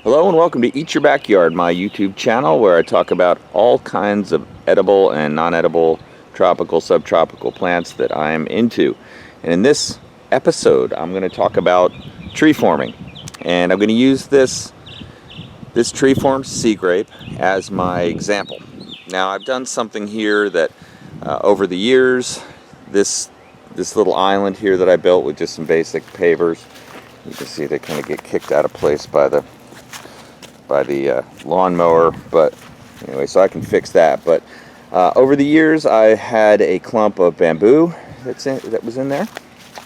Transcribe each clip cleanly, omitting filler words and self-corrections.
Hello and welcome to Eat Your Backyard, my YouTube channel where I talk about all kinds of edible and non-edible tropical, subtropical plants that I'm into. And in this episode, I'm going to talk about tree forming. And I'm going to use this tree formed sea grape as my example. Now I've done something here that over the years, this little island here that I built with just some basic pavers, you can see they kind of get kicked out of place by the lawnmower, but anyway, so I can fix that. But over the years I had a clump of bamboo that was in there,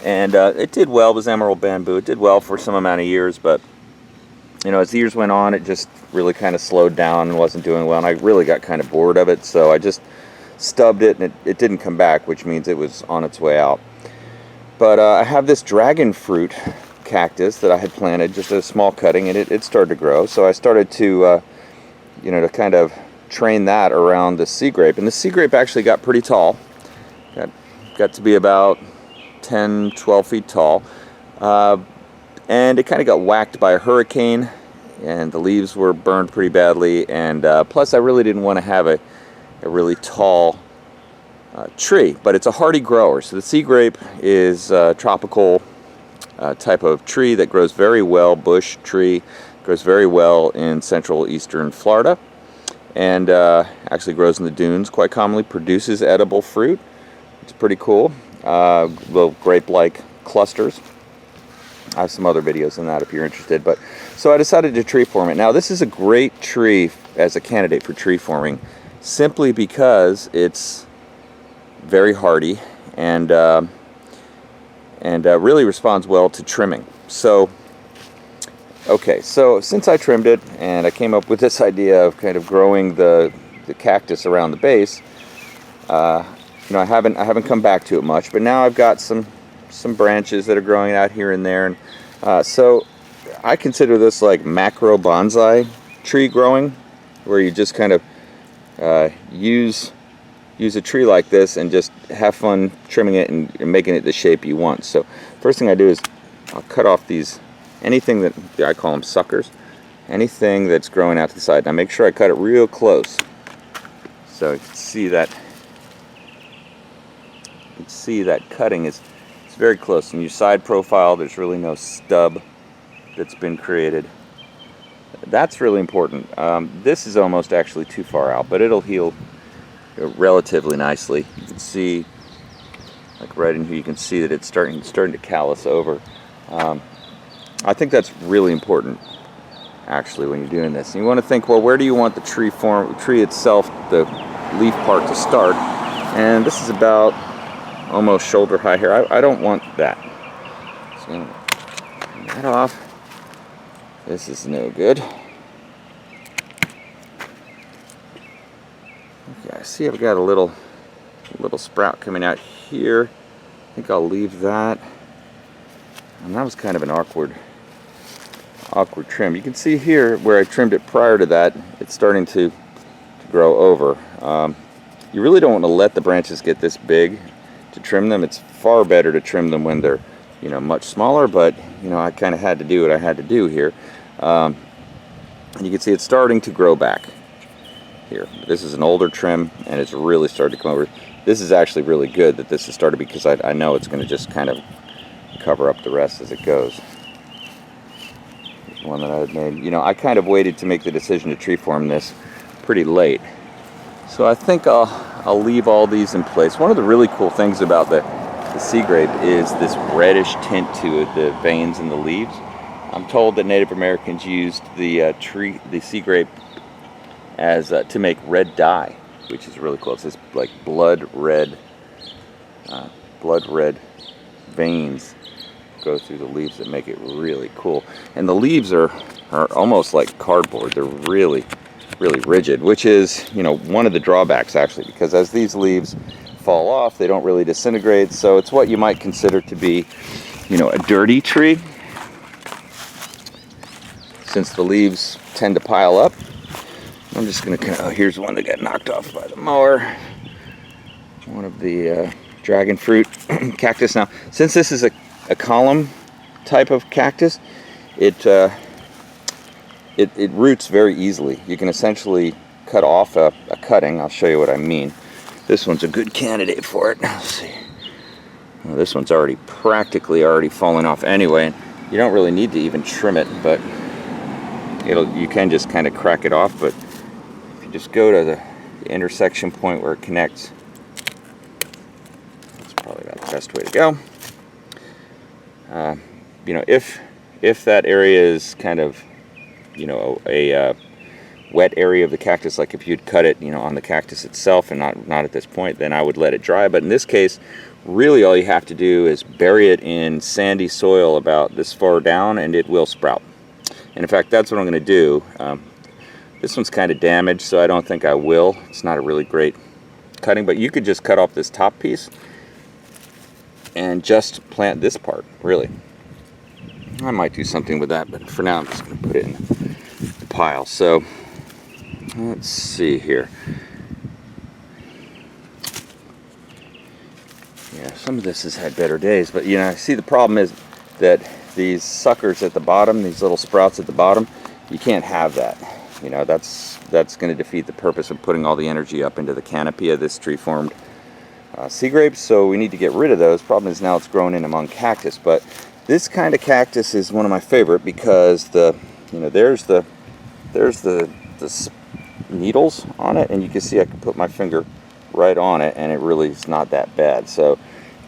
and it did well. It was emerald bamboo. It did well for some amount of years, but you know, as the years went on, it just really kind of slowed down and wasn't doing well, and I really got kind of bored of it, so I just stubbed it, and it didn't come back, which means it was on its way out. But I have this dragon fruit cactus that I had planted, just a small cutting, and it started to grow. So I started to to kind of train that around the sea grape, and the sea grape actually got pretty tall. Got to be about 10-12 feet tall, and it kind of got whacked by a hurricane, and the leaves were burned pretty badly, and plus I really didn't want to have a really tall tree, but it's a hardy grower. So the sea grape is tropical type of tree that grows very well, bush tree, grows very well in central eastern Florida, and actually grows in the dunes quite commonly, produces edible fruit. It's pretty cool. Little grape-like clusters. I have some other videos on that if you're interested. But so I decided to tree form it. Now this is a great tree as a candidate for tree forming, simply because it's very hardy and really responds well to trimming. So, okay, so since I trimmed it and I came up with this idea of kind of growing the cactus around the base, I haven't come back to it much, but now I've got some branches that are growing out here and there, and so I consider this like macro bonsai tree growing, where you just kind of use a tree like this and just have fun trimming it and making it the shape you want. So first thing I do is I'll cut off anything that, I call them suckers, anything that's growing out to the side. Now make sure I cut it real close, so you can see that cutting is very close. In your side profile, there's really no stub that's been created. That's really important. This is almost actually too far out, but it'll heal relatively nicely. You can see, like right in here, you can see that it's starting to callus over. I think that's really important, actually, when you're doing this. And you want to think, well, where do you want the tree itself, the leaf part, to start? And this is about almost shoulder high here. I don't want that. So I'm going to turn that off. This is no good. Okay, I see I've got a little sprout coming out here. I think I'll leave that. And that was kind of an awkward trim. You can see here where I trimmed it prior to that, it's starting to grow over. You really don't want to let the branches get this big to trim them. It's far better to trim them when they're much smaller, but I kind of had to do what I had to do here. And you can see it's starting to grow back here. This is an older trim, and it's really started to come over. This is actually really good that this has started, because I know it's going to just kind of cover up the rest as it goes. Here's one that I had made. I kind of waited to make the decision to tree form this pretty late, so I think I'll leave all these in place. One of the really cool things about the sea grape is this reddish tint to it, the veins in the leaves. I'm told that Native Americans used the sea grape as to make red dye, which is really cool. It's this like blood red veins go through the leaves that make it really cool. And the leaves are almost like cardboard. They're really, really rigid, which is one of the drawbacks, actually, because as these leaves fall off, they don't really disintegrate. So it's what you might consider to be a dirty tree, since the leaves tend to pile up. I'm just going to here's one that got knocked off by the mower. One of the dragon fruit cactus. Now, since this is a column type of cactus, it it roots very easily. You can essentially cut off a cutting. I'll show you what I mean. This one's a good candidate for it. Let's see. Well, this one's practically already fallen off anyway. You don't really need to even trim it, but you can just kind of crack it off. But if you just go to the intersection point where it connects, that's probably about the best way to go. You know, if that area is kind of, you know, a wet area of the cactus, like if you'd cut it, you know, on the cactus itself and not at this point, then I would let it dry. But in this case, really all you have to do is bury it in sandy soil about this far down and it will sprout. And in fact, that's what I'm going to do. This one's kind of damaged, so I don't think I will. It's not a really great cutting, but you could just cut off this top piece and just plant this part, really. I might do something with that, but for now I'm just going to put it in the pile. So let's see here. Yeah, some of this has had better days, but you know, I see the problem is that these suckers at the bottom, these little sprouts at the bottom, you can't have that. You know, that's going to defeat the purpose of putting all the energy up into the canopy of this tree-formed sea grapes. So we need to get rid of those. Problem is now it's grown in among cactus, but this kind of cactus is one of my favorite because there's the needles on it, and you can see I can put my finger right on it, and it really is not that bad. So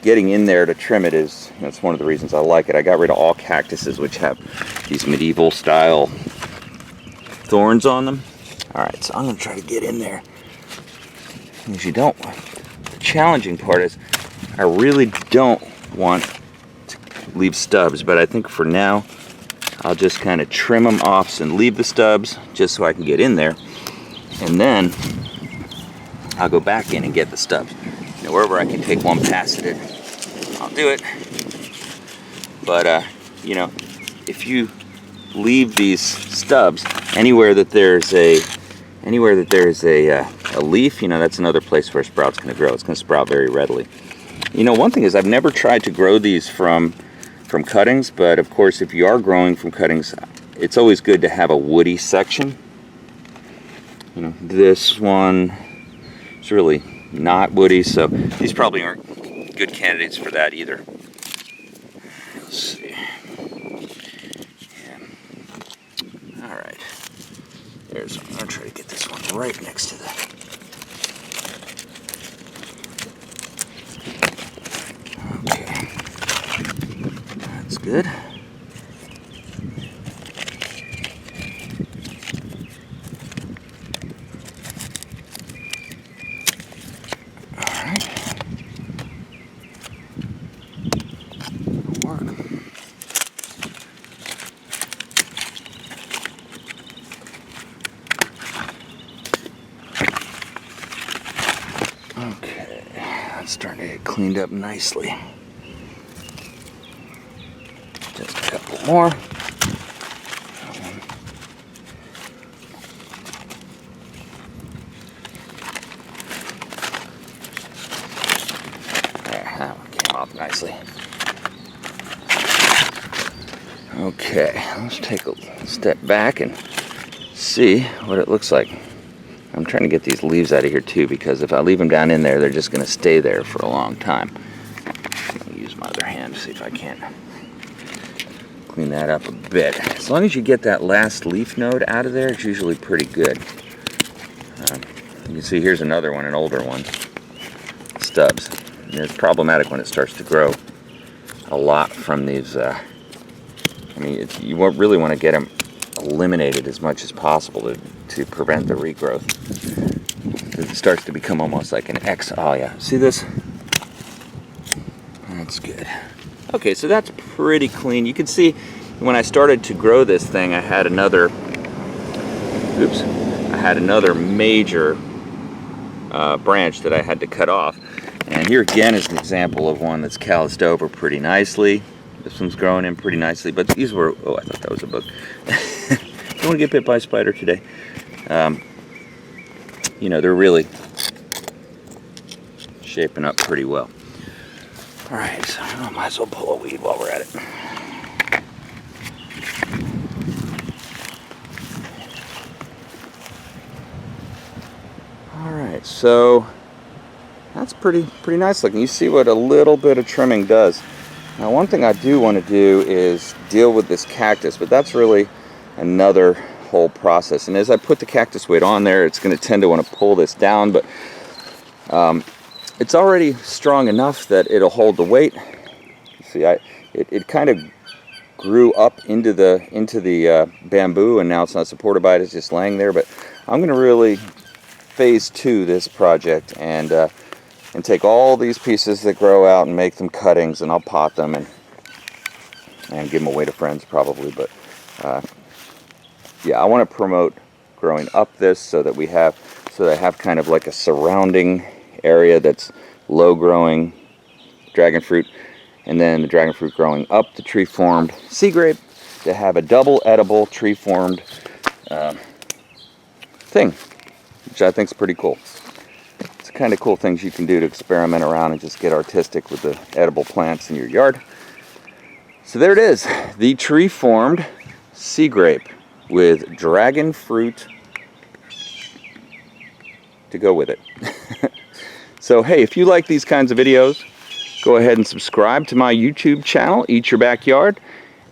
getting in there to trim it that's one of the reasons I like it. I got rid of all cactuses which have these medieval style thorns on them. All right, so I'm going to try to get in there. Because the challenging part is I really don't want to leave stubs, but I think for now I'll just kind of trim them off and leave the stubs just so I can get in there, and then I'll go back in and get the stubs. You know, wherever I can take one pass at it, I'll do it. But you know, if you leave these stubs anywhere that there's a leaf, you know, that's another place where a sprout's going to grow. It's going to sprout very readily. You know, one thing is I've never tried to grow these from cuttings, but of course if you are growing from cuttings, it's always good to have a woody section. You know, this one is really not woody, so these probably aren't good candidates for that either. Let's see. Yeah. All right. I'm going to try to get this one right next to that. Okay. That's good. Starting to get cleaned up nicely. Just a couple more. There, that one came off nicely. Okay, let's take a step back and see what it looks like. I'm trying to get these leaves out of here too, because if I leave them down in there, they're just going to stay there for a long time. I'll use my other hand to see if I can't clean that up a bit. As long as you get that last leaf node out of there, it's usually pretty good. You can see here's another one, an older one. Stubs. And it's problematic when it starts to grow a lot from these. You really want to get them eliminated as much as possible to prevent the regrowth. It starts to become almost like an X. Oh yeah, see this? That's good. Okay, so that's pretty clean. You can see when I started to grow this thing, I had another major branch that I had to cut off. And here again is an example of one that's calloused over pretty nicely. This one's growing in pretty nicely, but these were, oh, I thought that was a bug. Don't want to get bit by a spider today. You know, they're really shaping up pretty well. All right, so I might as well pull a weed while we're at it. So that's pretty nice looking. You see what a little bit of trimming does. Now one thing I do want to do is deal with this cactus, but that's really another whole process. And as I put the cactus weight on there, it's going to tend to want to pull this down, but it's already strong enough that it'll hold the weight. See, it kind of grew up into the bamboo, and now it's not supported by it. It's just laying there. But I'm going to really phase 2 this project and take all these pieces that grow out and make them cuttings, and I'll pot them and give them away to friends probably. But yeah, I want to promote growing up this so that I have kind of like a surrounding area that's low growing dragon fruit, and then the dragon fruit growing up the tree formed sea grape to have a double edible tree formed thing, which I think is pretty cool. It's the kind of cool things you can do to experiment around and just get artistic with the edible plants in your yard. So there it is, the tree formed sea grape with dragon fruit to go with it. So hey, if you like these kinds of videos, go ahead and subscribe to my YouTube channel, Eat Your Backyard,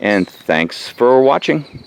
and thanks for watching.